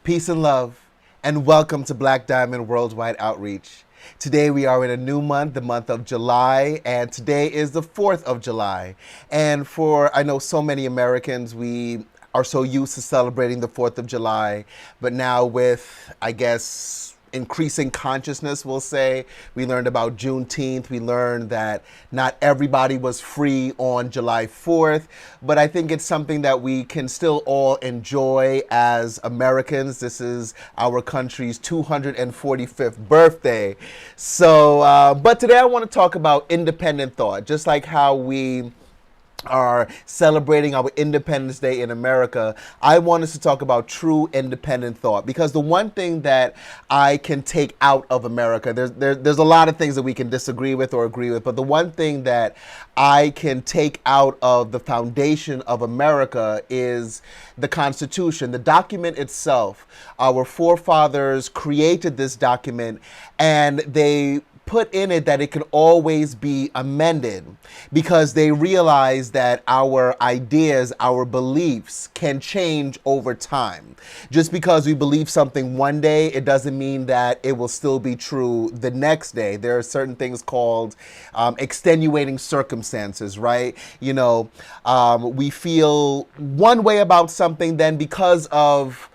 Peace and love, and welcome to Black Diamond Worldwide Outreach. Today we are in a new month, the month of July, and today is the 4th of July. And I know so many Americans, we are so used to celebrating the 4th of July, but now with, I guess, increasing consciousness, we'll say. We learned about Juneteenth. We learned that not everybody was free on July 4th, but I think it's something that we can still all enjoy as Americans. This is our country's 245th birthday. But today I want to talk about independent thought, just like how we are celebrating our Independence Day in America. I want us to talk about true independent thought, because the one thing that I can take out of America, there's a lot of things that we can disagree with or agree with, but the one thing that I can take out of the foundation of America is the Constitution, the document itself. Our forefathers created this document, and they put in it that it can always be amended, because they realize that our ideas, our beliefs can change over time. Just because we believe something one day, it doesn't mean that it will still be true the next day. There are certain things called extenuating circumstances, right? We feel one way about something, then because of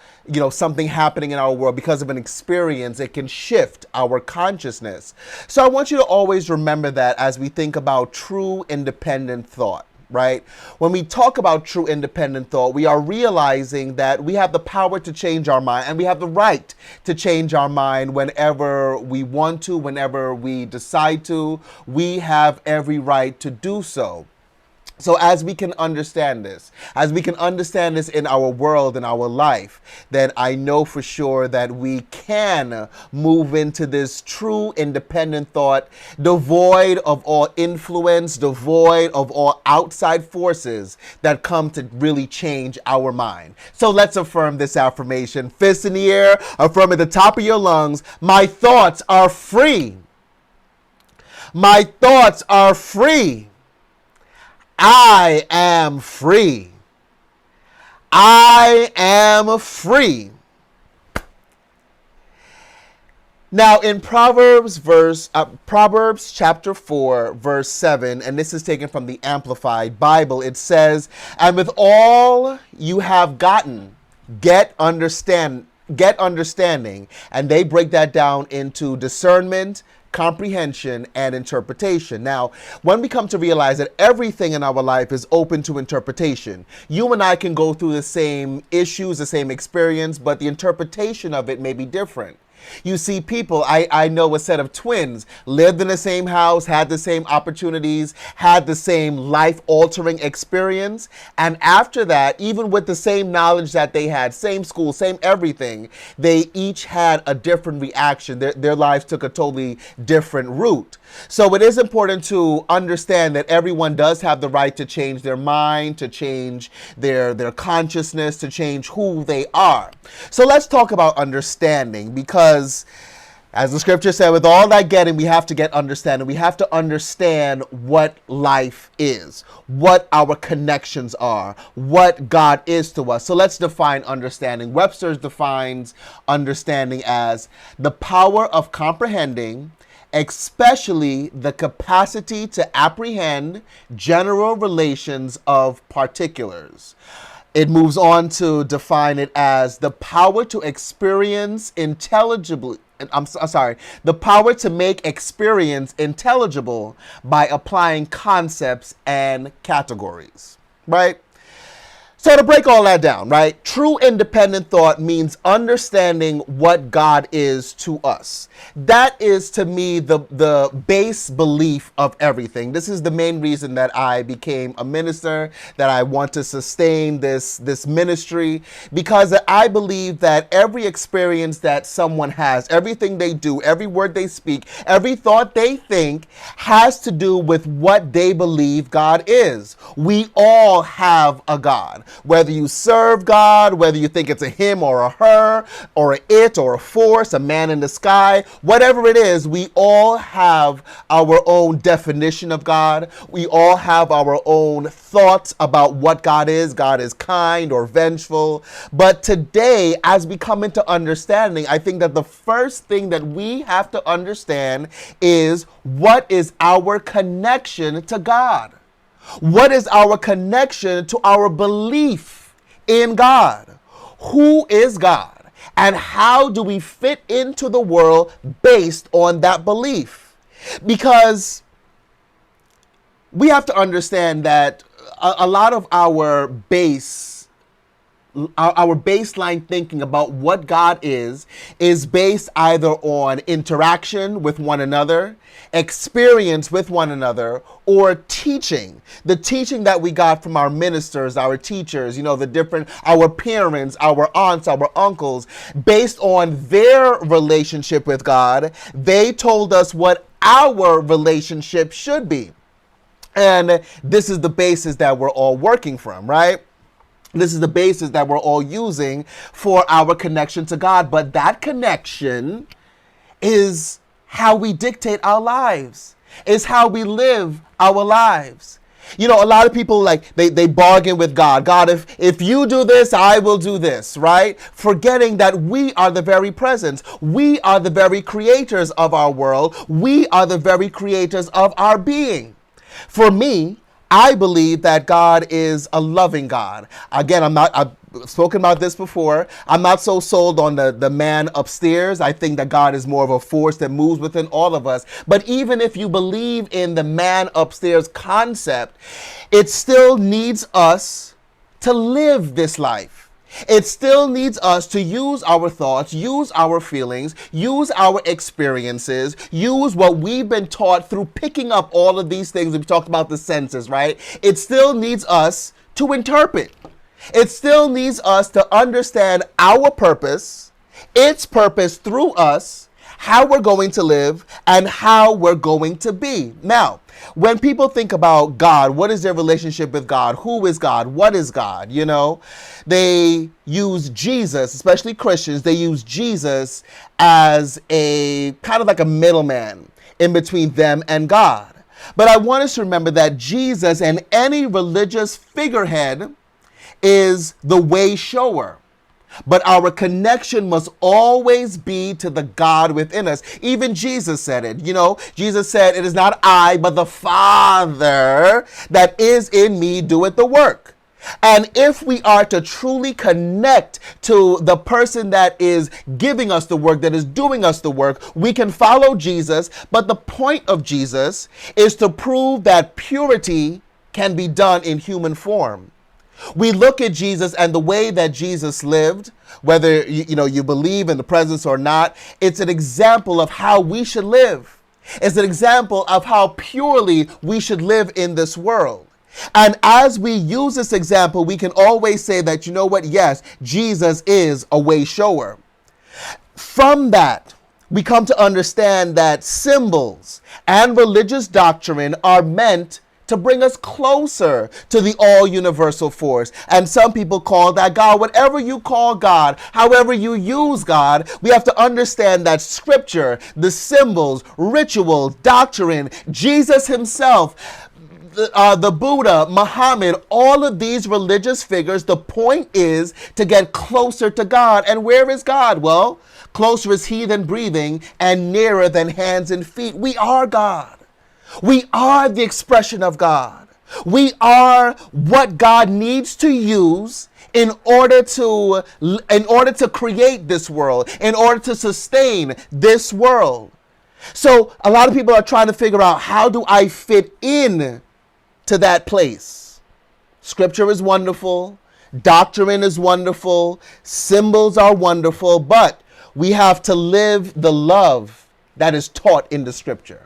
something happening in our world, because of an experience, it can shift our consciousness. So I want you to always remember that as we think about true independent thought, right? When we talk about true independent thought, we are realizing that we have the power to change our mind, and we have the right to change our mind whenever we want to, whenever we decide to. We have every right to do so. So as we can understand this in our world, in our life, then I know for sure that we can move into this true independent thought, devoid of all influence, devoid of all outside forces that come to really change our mind. So let's affirm this affirmation. Fist in the air, affirm at the top of your lungs. My thoughts are free. My thoughts are free. I am free. I am free. Now in Proverbs chapter 4, verse 7, and this is taken from the Amplified Bible, it says, "And with all you have gotten, get understanding." And they break that down into discernment, comprehension, and interpretation. Now, when we come to realize that everything in our life is open to interpretation, you and I can go through the same issues, the same experience, but the interpretation of it may be different. You see, people, I know a set of twins, lived in the same house, had the same opportunities, had the same life-altering experience, and after that, even with the same knowledge that they had, same school, same everything, they each had a different reaction. Their lives took a totally different route. So it is important to understand that everyone does have the right to change their mind, to change their consciousness, to change who they are. So let's talk about understanding, because as the scripture said, with all that getting, we have to get understanding. We have to understand what life is, what our connections are, what God is to us. So let's define understanding. Webster defines understanding as the power of comprehending, especially the capacity to apprehend general relations of particulars. It moves on to define it as the power to experience intelligibly. The power to make experience intelligible by applying concepts and categories, right? So to break all that down, right? True independent thought means understanding what God is to us. That is, to me, the base belief of everything. This is the main reason that I became a minister, that I want to sustain this ministry, because I believe that every experience that someone has, everything they do, every word they speak, every thought they think has to do with what they believe God is. We all have a God. Whether you serve God, whether you think it's a him or a her, or a it or a force, a man in the sky, whatever it is, we all have our own definition of God. We all have our own thoughts about what God is. God is kind or vengeful. But today, as we come into understanding, I think that the first thing that we have to understand is, what is our connection to God? What is our connection to our belief in God? Who is God? And how do we fit into the world based on that belief? Because we have to understand that a lot of our baseline thinking about what God is based either on interaction with one another, experience with one another, or teaching. The teaching that we got from our ministers, our teachers, our parents, our aunts, our uncles, based on their relationship with God, they told us what our relationship should be. And this is the basis that we're all working from, right? This is the basis that we're all using for our connection to God. But that connection is how we dictate our lives, is how we live our lives. A lot of people, they bargain with God. God, if you do this, I will do this, right? Forgetting that we are the very presence. We are the very creators of our world. We are the very creators of our being. For me, I believe that God is a loving God. Again, I've spoken about this before. I'm not so sold on the man upstairs. I think that God is more of a force that moves within all of us. But even if you believe in the man upstairs concept, it still needs us to live this life. It still needs us to use our thoughts, use our feelings, use our experiences, use what we've been taught through picking up all of these things. We've talked about the senses, right? It still needs us to interpret. It still needs us to understand our purpose, its purpose through us, how we're going to live, and how we're going to be. Now, when people think about God, what is their relationship with God? Who is God? What is God? They use Jesus, especially Christians, they use Jesus as a kind of like a middleman in between them and God. But I want us to remember that Jesus and any religious figurehead is the way shower. But our connection must always be to the God within us. Even Jesus said it. Jesus said, "It is not I, but the Father that is in me doeth the work." And if we are to truly connect to the person that is giving us the work, that is doing us the work, we can follow Jesus. But the point of Jesus is to prove that purity can be done in human form. We look at Jesus and the way that Jesus lived, whether you believe in the presence or not, it's an example of how we should live. It's an example of how purely we should live in this world. And as we use this example, we can always say that, yes, Jesus is a way shower. From that, we come to understand that symbols and religious doctrine are meant to bring us closer to the all-universal force. And some people call that God. Whatever you call God, however you use God, we have to understand that scripture, the symbols, ritual, doctrine, Jesus himself, the Buddha, Muhammad, all of these religious figures, the point is to get closer to God. And where is God? Well, closer is he than breathing and nearer than hands and feet. We are God. We are the expression of God. We are what God needs to use in order to create this world, in order to sustain this world. So a lot of people are trying to figure out, how do I fit in to that place? Scripture is wonderful. Doctrine is wonderful. Symbols are wonderful. But we have to live the love that is taught in the scripture.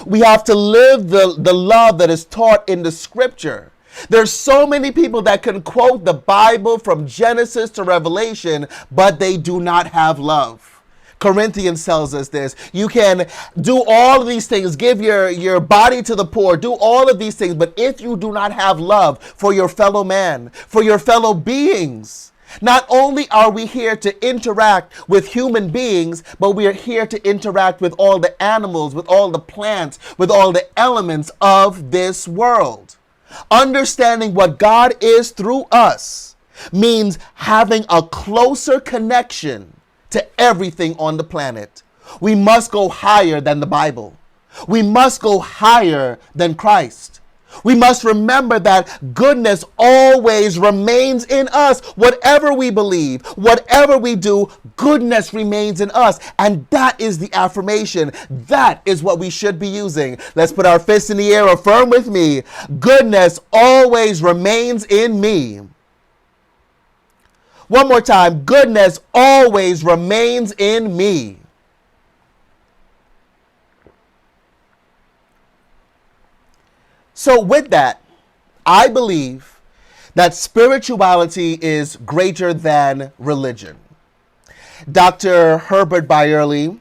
We have to live the love that is taught in the scripture. There's so many people that can quote the Bible from Genesis to Revelation, but they do not have love. Corinthians tells us this. You can do all of these things, give your body to the poor, do all of these things, but if you do not have love for your fellow man, for your fellow beings, not only are we here to interact with human beings, but we are here to interact with all the animals, with all the plants, with all the elements of this world. Understanding what God is through us means having a closer connection to everything on the planet. We must go higher than the Bible. We must go higher than Christ. We must remember that goodness always remains in us. Whatever we believe, whatever we do, goodness remains in us. And that is the affirmation. That is what we should be using. Let's put our fists in the air. Affirm with me. Goodness always remains in me. One more time. Goodness always remains in me. So with that, I believe that spirituality is greater than religion. Dr. Herbert Byerly,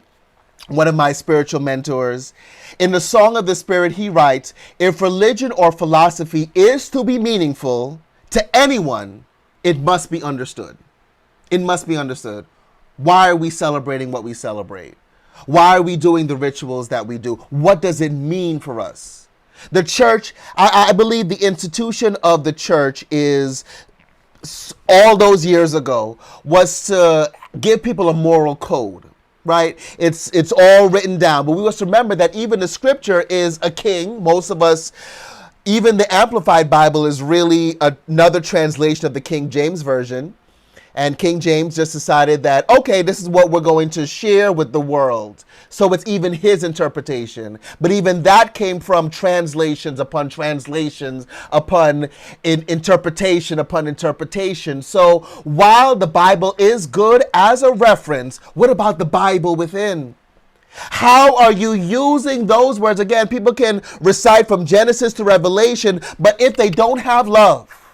one of my spiritual mentors, in the Song of the Spirit, he writes, if religion or philosophy is to be meaningful to anyone, it must be understood. It must be understood. Why are we celebrating what we celebrate? Why are we doing the rituals that we do? What does it mean for us? The church, I believe the institution of the church is, all those years ago, was to give people a moral code, right? It's all written down. But we must remember that even the scripture is a king. Most of us, even the Amplified Bible is really another translation of the King James Version. And King James just decided that, okay, this is what we're going to share with the world. So it's even his interpretation. But even that came from translations upon translations upon interpretation upon interpretation. So while the Bible is good as a reference, what about the Bible within? How are you using those words? Again, people can recite from Genesis to Revelation, but if they don't have love,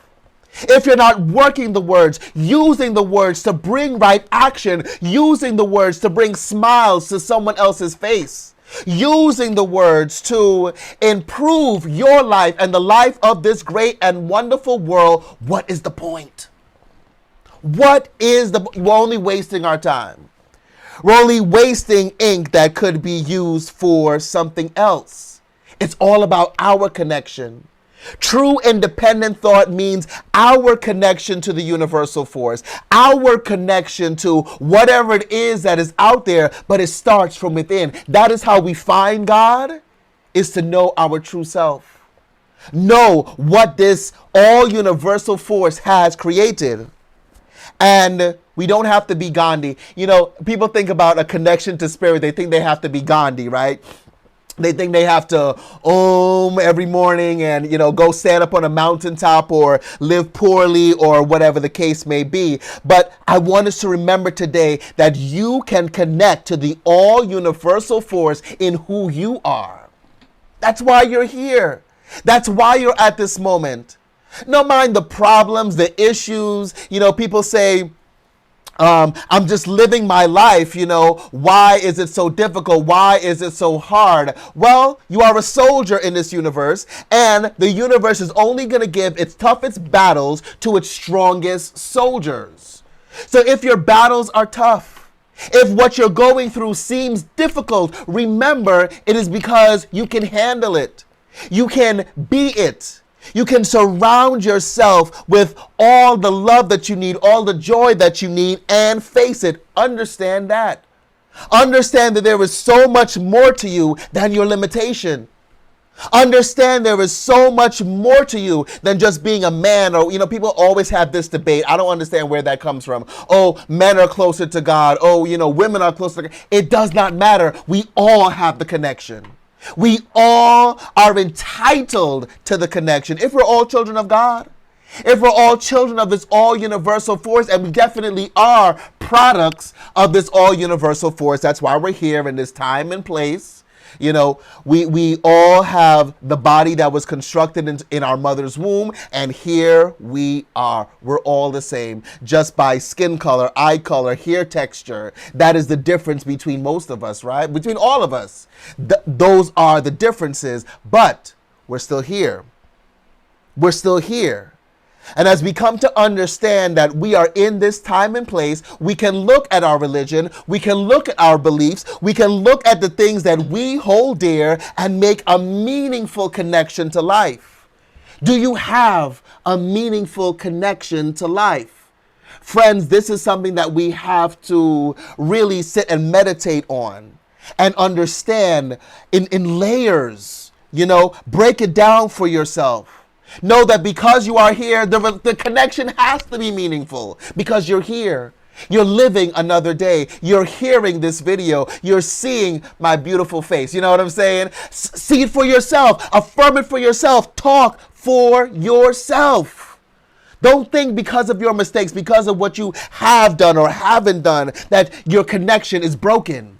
if you're not working the words, using the words to bring right action, using the words to bring smiles to someone else's face, using the words to improve your life and the life of this great and wonderful world, what is the point? We're only wasting our time. We're only wasting ink that could be used for something else. It's all about our connection. True independent thought means our connection to the universal force, our connection to whatever it is that is out there, but it starts from within. That is how we find God, is to know our true self. Know what this all universal force has created. And we don't have to be Gandhi. You know, people think about a connection to spirit. They think they have to be Gandhi, right? They think they have to om every morning and, go stand up on a mountaintop or live poorly or whatever the case may be. But I want us to remember today that you can connect to the all universal force in who you are. That's why you're here. That's why you're at this moment. No mind the problems, the issues. People say, I'm just living my life, why is it so difficult? Why is it so hard? Well, you are a soldier in this universe, and the universe is only going to give its toughest battles to its strongest soldiers. So if your battles are tough, if what you're going through seems difficult, remember it is because you can handle it. You can be it. You can surround yourself with all the love that you need, all the joy that you need, and face it. Understand that. Understand that there is so much more to you than your limitation. Understand there is so much more to you than just being a man. Or, people always have this debate. I don't understand where that comes from. Oh, men are closer to God. Oh, women are closer to God. It does not matter. We all have the connection. We all are entitled to the connection. If we're all children of God, if we're all children of this all universal force, and we definitely are products of this all universal force, that's why we're here in this time and place, You know, we all have the body that was constructed in our mother's womb, and here we are. We're all the same, just by skin color, eye color, hair texture. That is the difference between most of us, right? Between all of us. Those are the differences, but we're still here. We're still here. And as we come to understand that we are in this time and place, we can look at our religion, we can look at our beliefs, we can look at the things that we hold dear and make a meaningful connection to life. Do you have a meaningful connection to life? Friends, this is something that we have to really sit and meditate on and understand in layers, break it down for yourself. Know that because you are here, the connection has to be meaningful because you're here. You're living another day. You're hearing this video. You're seeing my beautiful face. You know what I'm saying? See it for yourself. Affirm it for yourself. Talk for yourself. Don't think because of your mistakes, because of what you have done or haven't done, that your connection is broken.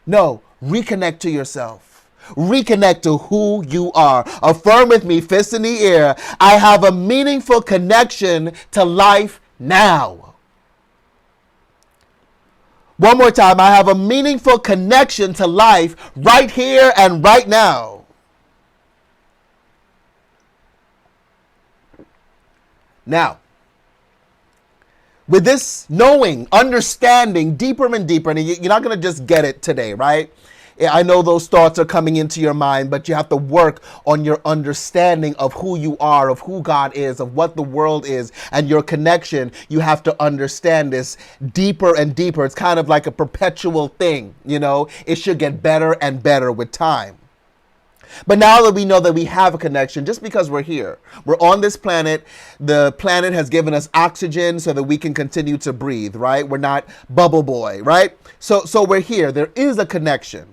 No, reconnect to yourself. Reconnect to who you are. Affirm with me, fist in the air. I have a meaningful connection to life now. One more time. I have a meaningful connection to life right here and right now. Now, with this knowing, understanding deeper and deeper, and you're not going to just get it today, right? I know those thoughts are coming into your mind, but you have to work on your understanding of who you are, of who God is, of what the world is, and your connection. You have to understand this deeper and deeper. It's kind of like a perpetual thing, It should get better and better with time. But now that we know that we have a connection, just because we're here, we're on this planet, the planet has given us oxygen so that we can continue to breathe, right? We're not bubble boy, right? So we're here. There is a connection.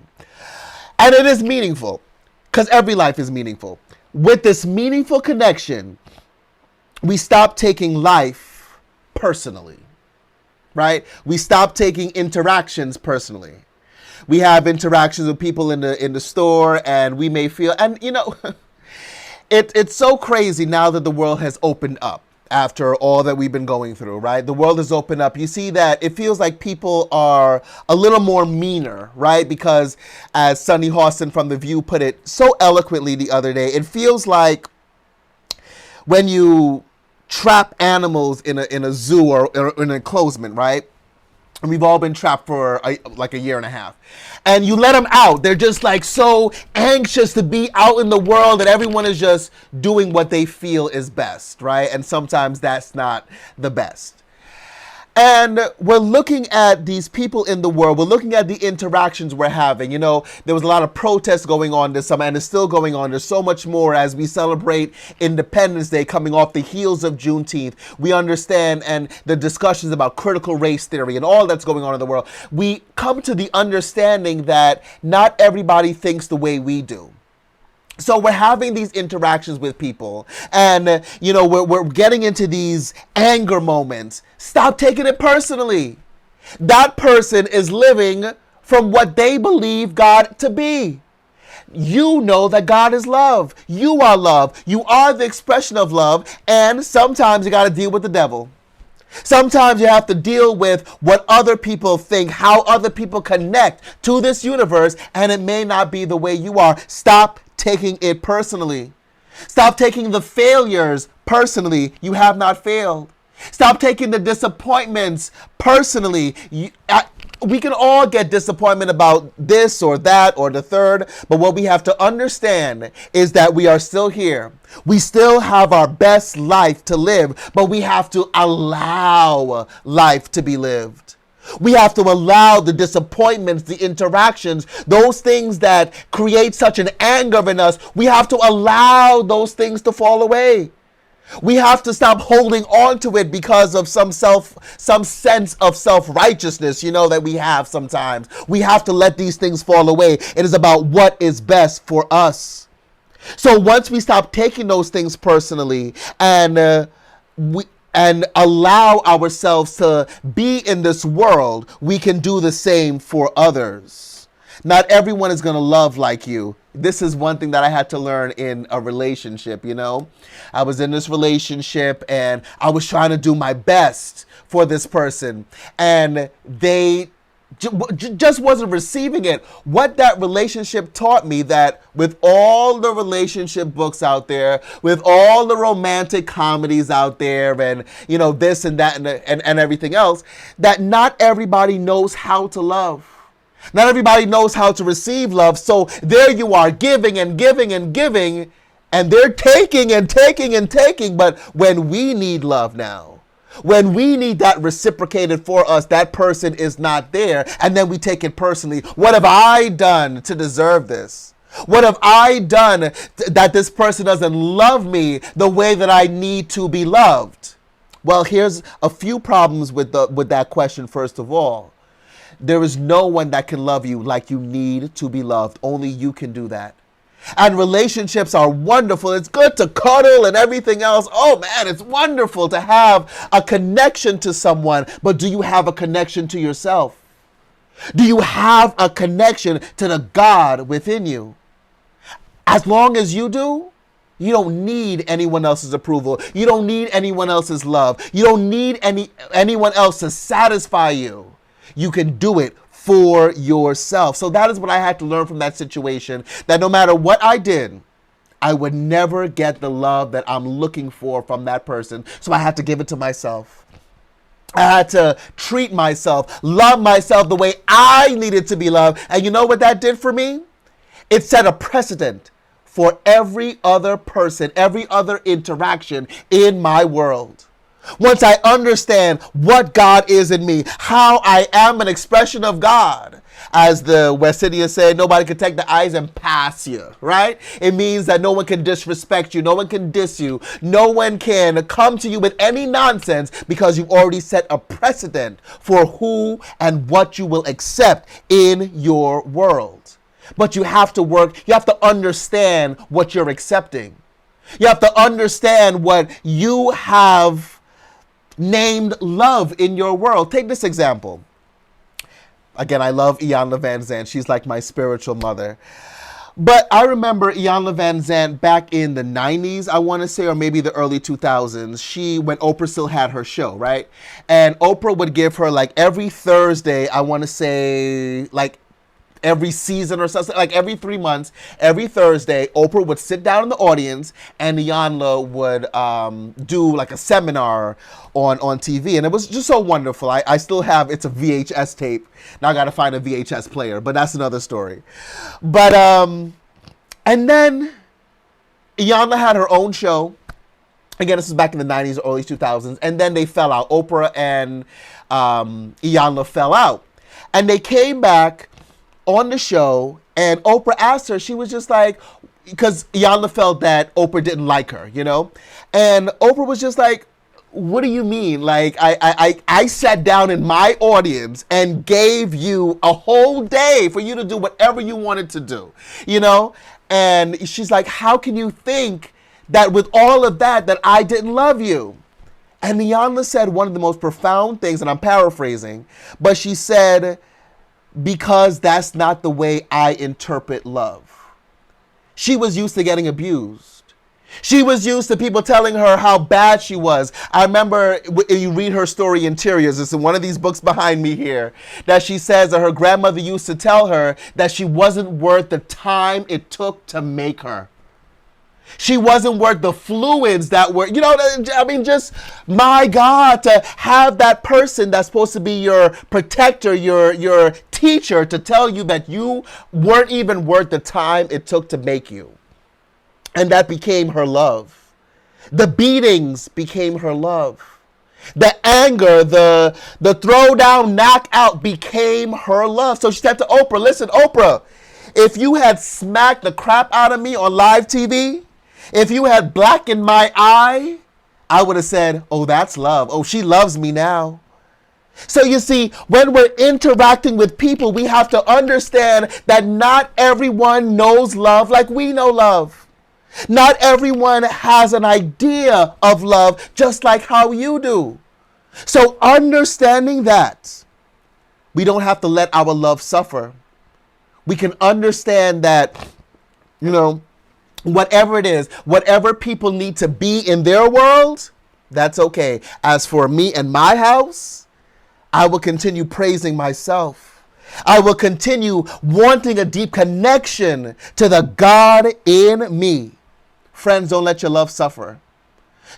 And it is meaningful, because every life is meaningful. With this meaningful connection, we stop taking life personally, right? We stop taking interactions personally. We have interactions with people in the store, and we may feel, and it's so crazy now that the world has opened up after all that we've been going through, right? The world has opened up. You see that it feels like people are a little more meaner, right? Because as Sunny Hawson from The View put it so eloquently the other day, it feels like when you trap animals in a zoo or in an enclosement, right? And we've all been trapped for like a year and a half. And you let them out. They're just like so anxious to be out in the world that everyone is just doing what they feel is best, right? And sometimes that's not the best. And we're looking at these people in the world. We're looking at the interactions we're having. There was a lot of protests going on this summer, and it's still going on. There's so much more as we celebrate Independence Day coming off the heels of Juneteenth. We understand, and the discussions about critical race theory and all that's going on in the world. We come to the understanding that not everybody thinks the way we do. So we're having these interactions with people, and we're getting into these anger moments. Stop taking it personally. That person is living from what they believe God to be. You know that God is love. You are love. You are the expression of love, and sometimes you got to deal with the devil. Sometimes you have to deal with what other people think, how other people connect to this universe, and it may not be the way you are. Stop taking it personally. Stop taking the failures personally. You have not failed. Stop taking the disappointments personally. We can all get disappointment about this or that or the third, but what we have to understand is that we are still here. We still have our best life to live, but we have to allow life to be lived. We have to allow the disappointments, the interactions, those things that create such an anger in us, we have to allow those things to fall away. We have to stop holding on to it because of some sense of self-righteousness, that we have sometimes. We have to let these things fall away. It is about what is best for us. So once we stop taking those things personally and allow ourselves to be in this world, we can do the same for others. Not everyone is going to love like you. This is one thing that I had to learn in a relationship, you know? I was in this relationship and I was trying to do my best for this person, and they just wasn't receiving it. What that relationship taught me, that with all the relationship books out there, with all the romantic comedies out there, and you know, this and that and everything else, that not everybody knows how to love. Not everybody knows how to receive love. So there you are, giving and giving and giving, and they're taking and taking and taking. But when we need love now, when we need that reciprocated for us, that person is not there. And then we take it personally. What have I done to deserve this? What have I done that this person doesn't love me the way that I need to be loved? Well, here's a few problems with that question. First of all, there is no one that can love you like you need to be loved. Only you can do that. And relationships are wonderful. It's good to cuddle and everything else. Oh man, it's wonderful to have a connection to someone. But do you have a connection to yourself? Do you have a connection to the God within you? As long as you do, you don't need anyone else's approval. You don't need anyone else's love. You don't need anyone else to satisfy you. You can do it for yourself. So that is what I had to learn from that situation, that no matter what I did, I would never get the love that I'm looking for from that person. So I had to give it to myself. I had to treat myself, love myself the way I needed to be loved. And you know what that did for me? It set a precedent for every other person, every other interaction in my world. Once I understand what God is in me, how I am an expression of God. As the West Indians say, nobody can take the eyes and pass you, right? It means that no one can disrespect you, no one can diss you, no one can come to you with any nonsense, because you've already set a precedent for who and what you will accept in your world. But you have to work, you have to understand what you're accepting. You have to understand what you have named love in your world. Take this example. Again, I love Iyanla Vanzant. She's like my spiritual mother. But I remember Iyanla Vanzant back in the 90s, I want to say, or maybe the early 2000s, when Oprah still had her show, right? And Oprah would give her, like, every Thursday, I want to say, like, every season or something, like every 3 months, every Thursday, Oprah would sit down in the audience and Iyanla would do like a seminar on TV. And it was just so wonderful. I still have, it's a VHS tape. Now I got to find a VHS player, but that's another story. But, and then Iyanla had her own show. Again, this was back in the 90s, early 2000s. And then they fell out. Oprah and Iyanla fell out. And they came back on the show, and Oprah asked her, she was just like, because Iyanla felt that Oprah didn't like her, you know? And Oprah was just like, what do you mean? Like, I sat down in my audience and gave you a whole day for you to do whatever you wanted to do, you know? And she's like, how can you think that with all of that, that I didn't love you? And Iyanla said one of the most profound things, and I'm paraphrasing, but she said, because that's not the way I interpret love. She was used to getting abused. She was used to people telling her how bad she was. I remember, you read her story, Interiors, it's in one of these books behind me here, that she says that her grandmother used to tell her that she wasn't worth the time it took to make her. She wasn't worth the fluids that were, you know, I mean, just, my God, to have that person that's supposed to be your protector, your teacher, to tell you that you weren't even worth the time it took to make you. And that became her love. The beatings became her love. The anger, the throw down, knock out became her love. So she said to Oprah, listen, Oprah, if you had smacked the crap out of me on live TV, if you had blackened my eye, I would have said, oh, that's love. Oh, she loves me now. So you see, when we're interacting with people, we have to understand that not everyone knows love like we know love. Not everyone has an idea of love just like how you do. So understanding that, we don't have to let our love suffer. We can understand that, you know, whatever it is, whatever people need to be in their world, that's okay. As for me and my house, I will continue praising myself. I will continue wanting a deep connection to the God in me. Friends, don't let your love suffer.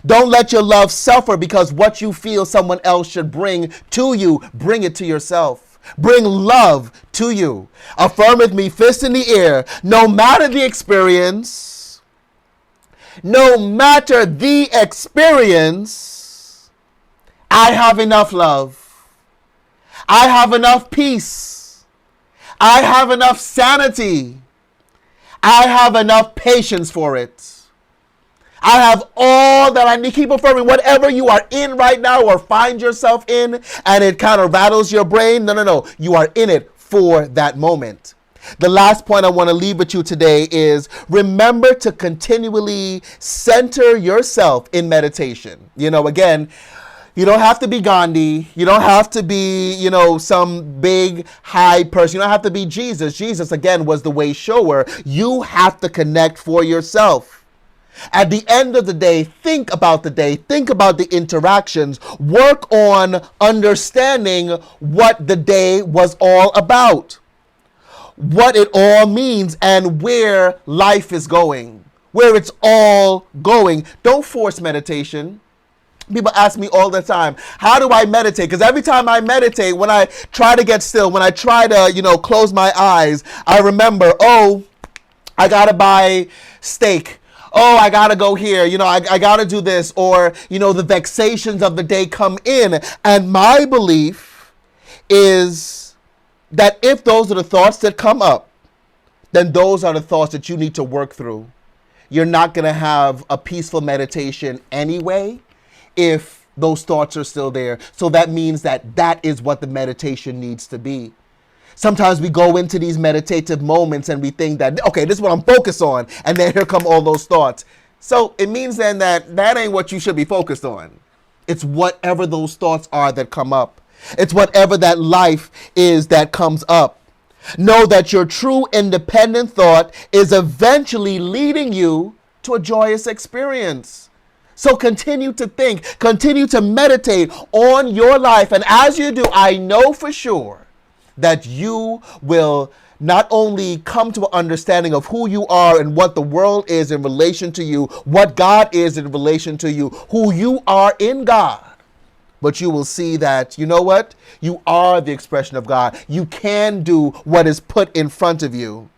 Don't let your love suffer because what you feel someone else should bring to you, bring it to yourself. Bring love to you. Affirm with me, fist in the air, no matter the experience, no matter the experience, I have enough love. I have enough peace. I have enough sanity. I have enough patience for it. I have all that I need. Keep affirming whatever you are in right now or find yourself in and it kind of rattles your brain. No. You are in it for that moment. The last point I want to leave with you today is remember to continually center yourself in meditation. You know, again, you don't have to be Gandhi. You don't have to be, some big, high person. You don't have to be Jesus. Jesus, again, was the way shower. You have to connect for yourself. At the end of the day, think about the day. Think about the interactions. Work on understanding what the day was all about. What it all means and where life is going. Where it's all going. Don't force meditation. People ask me all the time, how do I meditate? Because every time I meditate, when I try to get still, when I try to, close my eyes, I remember, I got to buy steak. I got to go here. I got to do this. Or, the vexations of the day come in. And my belief is that if those are the thoughts that come up, then those are the thoughts that you need to work through. You're not going to have a peaceful meditation anyway if those thoughts are still there. So that means that is what the meditation needs to be. Sometimes we go into these meditative moments and we think that, okay, this is what I'm focused on. And then here come all those thoughts. So it means then that ain't what you should be focused on. It's whatever those thoughts are that come up. It's whatever that life is that comes up. Know that your true independent thought is eventually leading you to a joyous experience. So continue to think, continue to meditate on your life. And as you do, I know for sure that you will not only come to an understanding of who you are and what the world is in relation to you, what God is in relation to you, who you are in God, but you will see that, you know what? You are the expression of God. You can do what is put in front of you.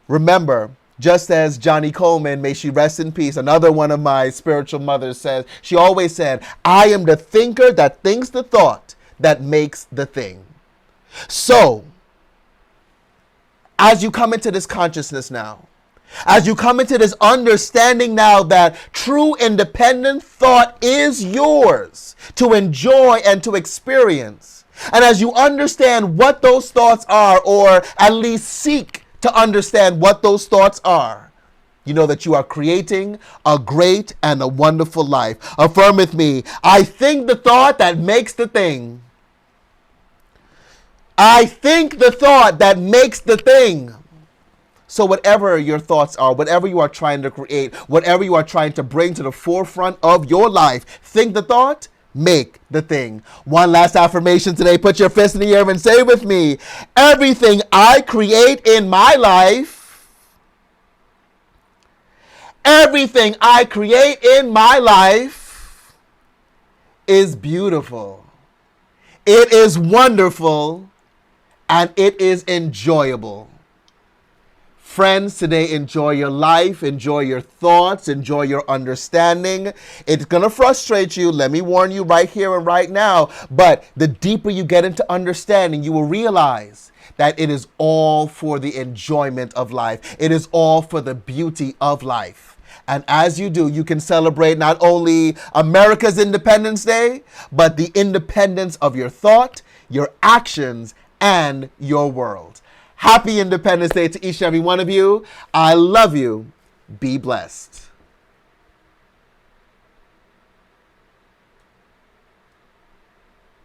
Remember, just as Johnny Coleman, may she rest in peace, another one of my spiritual mothers says, she always said, I am the thinker that thinks the thought that makes the thing. So, as you come into this consciousness now, as you come into this understanding now that true independent thought is yours to enjoy and to experience, and as you understand what those thoughts are, or at least seek to understand what those thoughts are, you know that you are creating a great and a wonderful life. Affirm with me, I think the thought that makes the thing. I think the thought that makes the thing. So whatever your thoughts are, whatever you are trying to create, whatever you are trying to bring to the forefront of your life, think the thought, make the thing. One last affirmation today. Put your fist in the air and say with me, everything I create in my life, everything I create in my life is beautiful. It is wonderful. And it is enjoyable. Friends, today enjoy your life, enjoy your thoughts, enjoy your understanding. It's going to frustrate you. Let me warn you right here and right now. But the deeper you get into understanding, you will realize that it is all for the enjoyment of life. It is all for the beauty of life. And as you do, you can celebrate not only America's Independence Day, but the independence of your thought, your actions, and your world. Happy Independence Day to each and every one of you. I love you. Be blessed.